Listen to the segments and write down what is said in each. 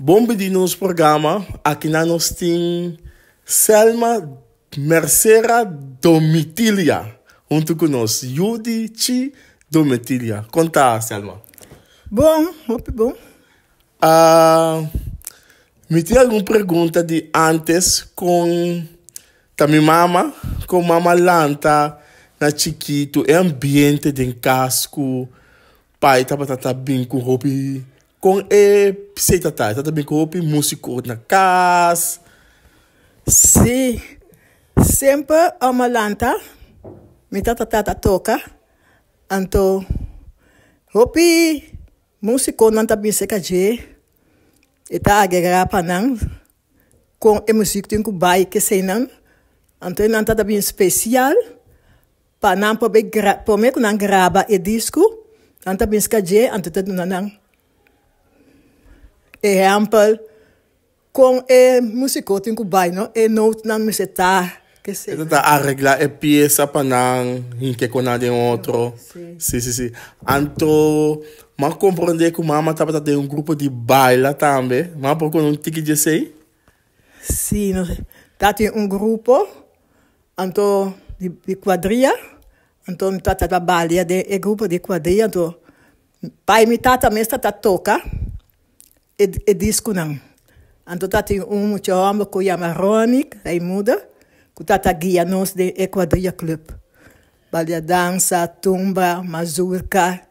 Bom bem-vindo ao nosso programa. Aqui nós temos Selma Mercera Domitilia. Junto conosco, Judici Domitilia. Conta, Selma. Bom, muito bom. Me tinha alguma pergunta de antes com minha mama, com mama Lanta, na Chiquito, é ambiente de casco, pai tá bem com roupa, com pseita tá bem com roupa, músico na casa. Sim, sempre a Malanta, me tata toca, então, roupa, músico não tá bem seca de, e tá agregar para não, com a música tem que baixar que sei não, então não tá bem especial, para não poder não gravar o disco, não tá bem seca de, então tá não. Exemplo, com a música tem que baixar, não, e não me setar. Que sei. Então tá arreglar a peça para não hinque com nada em outro. Sim. Então, mas compreender que mama tá ter um grupo de baile também. Mas por que não tem que dizer? Sim, tá tem um grupo, então de quadrilha, então tá trabalha de grupo de quadrilha, então pai me tá também tá toca e disco não. Então tá tem um homem que chama Ronick, aí muda. Que tá guia nós de Quadrilha Club. Balha dança, tumba, mazurka,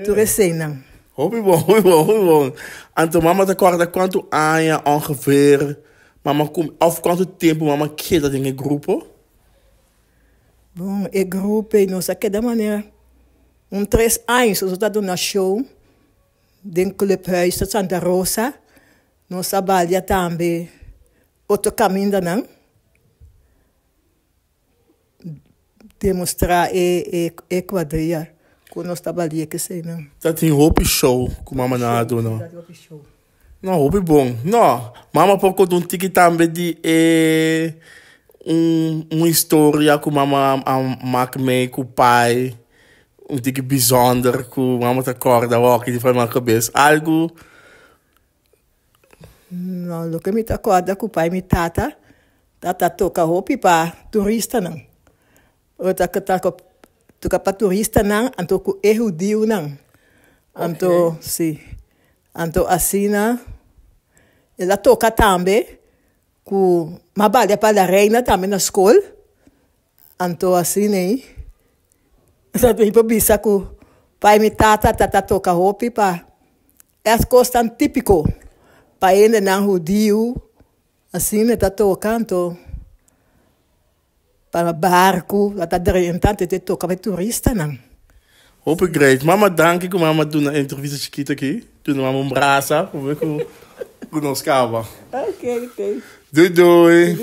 tudo assim, não. Hobby bom. Então, mama te acorda quanto anos ongeveer, mama of quanto tempo mama queda em grupo? Bom, o grupo, não sei que da maneira. 3 anos, eu estou dando show, dentro do clubhuis de Santa Rosa. Nós trabalhamos também outro caminho, não? Demonstrar e quadrilha com nós trabalhamos que sei não. Tá tem roupa show com mama na do não. Não, roupa bom. Não, mama pouco de um tique também de uma história com mama macme com o pai, um tique bizarro com mama te acorda ó que foi na cabeça. Algo não, o que me acorda com o pai me tata toca roupa para turista não. Outra que toca para turista não, então com erudito não. Então, sim. Então assim, ela toca também com uma balha para a reina também na escola. Então assim, né? Então tem para bisa com pai me tata toca roupa para as coisas tão típico. Para ele não judio, assim, né? Tá tocando para barco, tá dentro de tocar para turista, não. Hope great. Mama, danke que mama doet een entrevista chiquita aqui. Toen mama um braça, como é que nós cava. Ok. Doei.